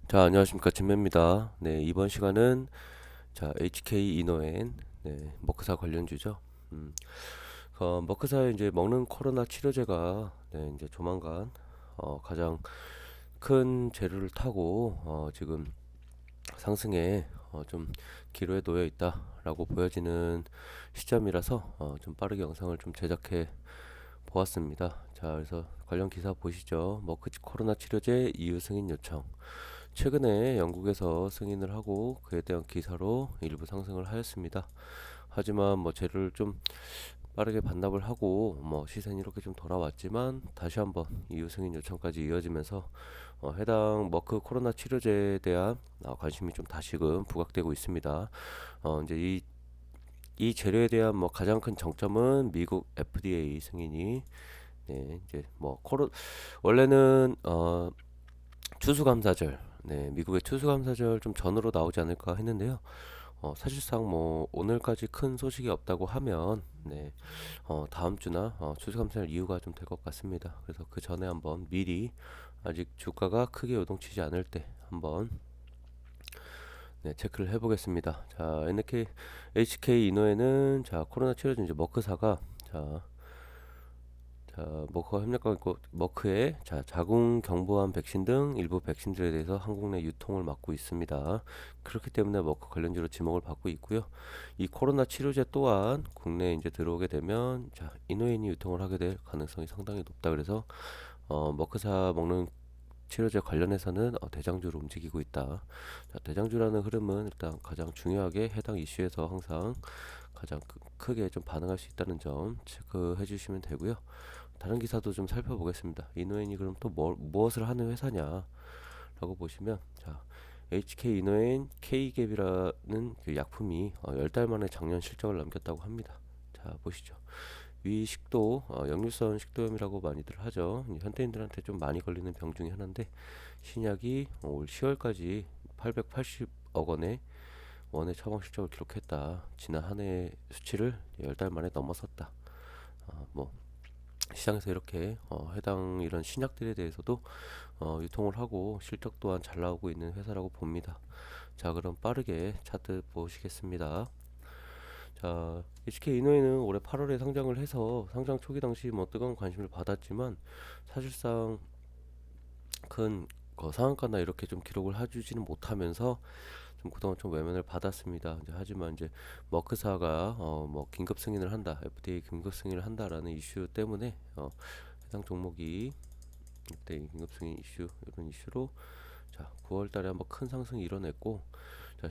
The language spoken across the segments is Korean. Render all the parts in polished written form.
자, 안녕하십니까. 진매입니다. 네, 이번 시간은 HK 이노엔 머크사 관련주죠. 음, 머크사의 이제 먹는 코로나 치료제가 이제 조만간 가장 큰 재료를 타고 지금 상승에 좀 기로에 놓여 있다라고 보여지는 시점이라서 좀 빠르게 영상을 좀 제작해 보았습니다. 자, 그래서 관련 기사 보시죠. 머크 코로나 치료제 EU 승인 요청. 최근에 영국에서 승인을 하고 그에 대한 기사로 일부 상승을 하였습니다. 하지만 뭐 재료를 좀 빠르게 반납을 하고 뭐 시세는 이렇게 좀 돌아왔지만 다시 한번 EU 승인 요청까지 이어지면서 해당 머크 코로나 치료제에 대한 관심이 좀 다시금 부각되고 있습니다. 이제 이 재료에 대한 뭐 가장 큰 정점은 미국 FDA 승인이 이제 뭐 원래는 추수감사절, 미국의 추수감사절 좀 전으로 나오지 않을까 했는데요. 사실상 뭐 오늘까지 큰 소식이 없다고 하면 다음 주나 추수감사절 이후가 좀 될 것 같습니다. 그래서 그 전에 한번 미리 아직 주가가 크게 요동치지 않을 때 한번 체크를 해보겠습니다. 자, HK 이노에는 코로나 치료제 이제 머크사가 머크와 협력하고 있고 머크의 자궁 경부암 백신 등 일부 백신들에 대해서 한국 내 유통을 맡고 있습니다. 그렇기 때문에 머크 관련주로 지목을 받고 있고요. 이 코로나 치료제 또한 국내에 이제 들어오게 되면 이노인이 유통을 하게 될 가능성이 상당히 높다. 그래서 머크사 먹는 치료제 관련해서는 대장주로 움직이고 있다. 대장주라는 흐름은 일단 가장 중요하게 해당 이슈에서 항상 가장 크게 좀 반응할 수 있다는 점 체크해 주시면 되고요. 다른 기사도 좀 살펴보겠습니다. 이노엔이 그럼 또 무엇을 하는 회사냐라고 보시면 HK 이노엔 K갭이라는 그 약품이 10달 만에 작년 실적을 남겼다고 합니다. 자, 보시죠. 위 식도 역류성 식도염이라고 많이들 하죠. 현대인들한테 좀 많이 걸리는 병 중에 하나인데 신약이 올 10월까지 880억 원의 처방 실적을 기록했다. 지난 한 해 수치를 10달 만에 넘어섰다. 뭐 시장에서 이렇게 해당 이런 신약들에 대해서도 유통을 하고 실적 또한 잘 나오고 있는 회사라고 봅니다. 자, 그럼 빠르게 차트 보시겠습니다. 자, HK 이노이는 올해 8월에 상장을 해서 상장 초기 당시 뭐 뜨거운 관심을 받았지만 사실상 큰 상한가나 이렇게 좀 기록을 해주지는 못하면서 좀 그동안 좀 외면을 받았습니다. 하지만 이제 머크사가 뭐 긴급 승인을 한다, FDA 긴급 승인을 한다라는 이슈 때문에 해당 종목이 FDA 긴급 승인 이슈 이런 이슈로 9월달에 한번 큰 상승이 일어났고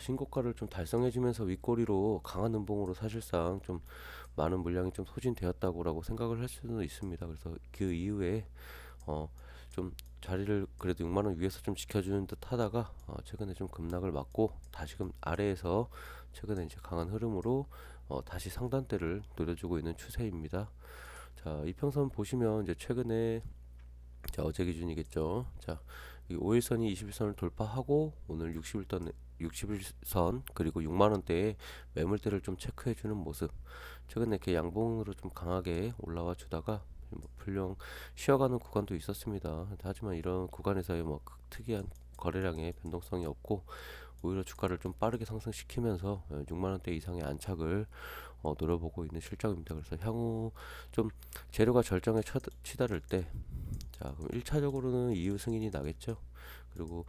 신고가를 좀 달성해주면서 윗꼬리로 강한 음봉으로 사실상 좀 많은 물량이 좀 소진되었다고라고 생각을 할 수도 있습니다. 그래서 그 이후에 좀 자리를 그래도 6만 원 위에서 좀 지켜주는 듯 하다가 최근에 좀 급락을 맞고 다시금 아래에서 최근에 이제 강한 흐름으로 다시 상단대를 노려주고 있는 추세입니다. 자, 이평선 보시면 이제 최근에 어제 기준이겠죠. 자, 이 5일선이 21선을 돌파하고 오늘 60일선 그리고 6만 원대의 매물대를 좀 체크해 주는 모습. 최근에 이렇게 양봉으로 좀 강하게 올라와 주다가 뭐 불령 쉬어가는 구간도 있었습니다. 하지만 이런 구간에서의 뭐 특이한 거래량의 변동성이 없고 오히려 주가를 좀 빠르게 상승시키면서 6만 원대 이상의 안착을 노려보고 있는 실적입니다. 그래서 향후 좀 재료가 절정에 치달을 때 그럼 1차적으로는 EU 승인이 나겠죠. 그리고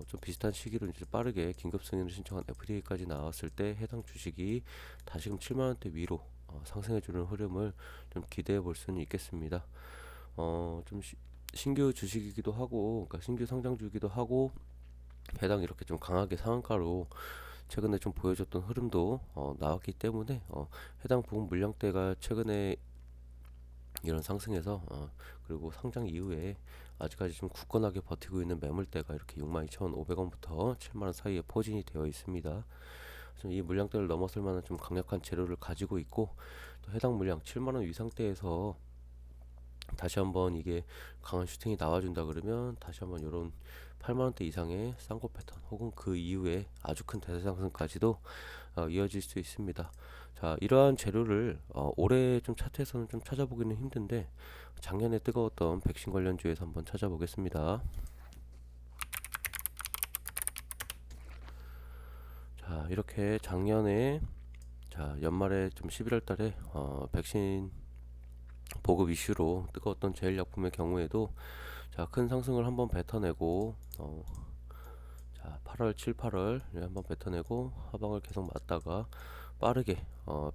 좀 비슷한 시기로 이제 빠르게 긴급 승인을 신청한 FDA까지 나왔을 때 해당 주식이 다시금 7만 원대 위로 상승해주는 흐름을 좀 기대해 볼 수는 있겠습니다. 좀 신규 주식이기도 하고, 그러니까 신규 상장주이기도 하고, 해당 이렇게 좀 강하게 상한가로 최근에 좀 보여줬던 흐름도 나왔기 때문에 해당 부분 물량대가 최근에 이런 상승에서 그리고 상장 이후에 아직까지 좀 굳건하게 버티고 있는 매물대가 이렇게 62,500원부터 7만원 사이에 포진이 되어 있습니다. 이 물량대를 넘어설 만한 좀 강력한 재료를 가지고 있고 또 해당 물량 7만원 위상대에서 다시 한번 이게 강한 슈팅이 나와준다 그러면 다시 한번 이런 8만원대 이상의 쌍고 패턴 혹은 그 이후에 아주 큰 대상승까지도 이어질 수 있습니다. 자, 이러한 재료를 올해 좀 차트에서는 좀 찾아보기는 힘든데 작년에 뜨거웠던 백신 관련주에서 한번 찾아보겠습니다. 이렇게 작년에 연말에 좀 11월 달에 백신 보급 이슈로 뜨거웠던 제일약품의 경우에도 큰 상승을 한번 뱉어내고 8월, 7, 8월 한번 뱉어내고 하방을 계속 맞다가 빠르게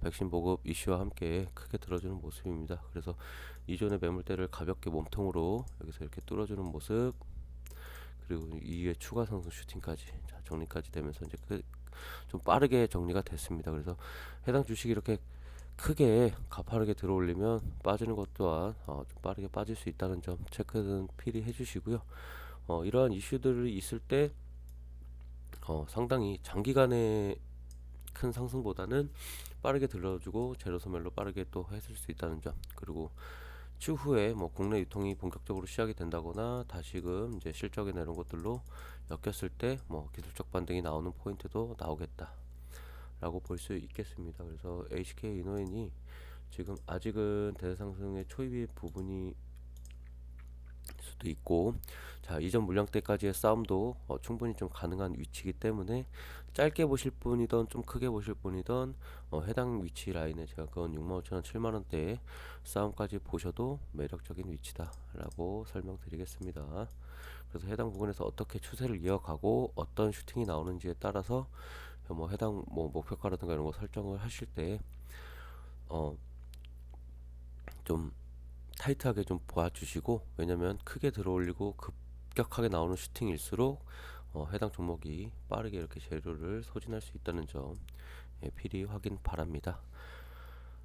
백신 보급 이슈와 함께 크게 들어주는 모습입니다. 그래서 이전의 매물대를 가볍게 몸통으로 여기서 이렇게 뚫어주는 모습, 그리고 이후에 추가 상승 슈팅까지 정리까지 되면서 이제 좀 빠르게 정리가 됐습니다. 그래서 해당 주식이 이렇게 크게 가파르게 들어올리면 빠지는 것 또한 좀 빠르게 빠질 수 있다는 점 체크는 필히 해주시고요. 이러한 이슈들이 있을 때 상당히 장기간의 큰 상승보다는 빠르게 들러주고 제로 소멸로 빠르게 또 했을 수 있다는 점, 그리고 추후에 뭐 국내 유통이 본격적으로 시작이 된다거나 다시금 이제 실적이나 이런 것들로 엮였을 때 뭐 기술적 반등이 나오는 포인트도 나오겠다라고 볼 수 있겠습니다. 그래서 HK 이노엔이 지금 아직은 대상승의 초입의 부분이 수도 있고, 이전 물량대까지의 싸움도 충분히 좀 가능한 위치이기 때문에 짧게 보실 분이든 좀 크게 보실 분이든 해당 위치 라인에 제가 그건 65,000원, 7만원대의 싸움까지 보셔도 매력적인 위치다라고 설명드리겠습니다. 그래서 해당 부분에서 어떻게 추세를 이어가고 어떤 슈팅이 나오는지에 따라서 뭐 해당 뭐 목표가라든가 이런 거 설정을 하실 때 좀 타이트하게 좀 봐주시고, 왜냐면 크게 들어올리고 급격하게 나오는 슈팅일수록 해당 종목이 빠르게 이렇게 재료를 소진할 수 있다는 점 필히 확인 바랍니다.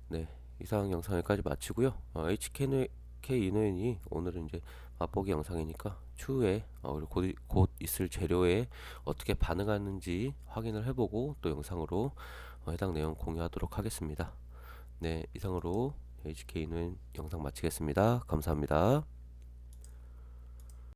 네, 이상 영상 여기까지 마치고요. HK 이노엔이 오늘은 이제 맛보기 영상이니까 추후에 그리고 곧 있을 재료에 어떻게 반응하는지 확인을 해보고 또 영상으로 해당 내용 공유하도록 하겠습니다. 네, 이상으로 HK 이노엔 영상 마치겠습니다. 감사합니다.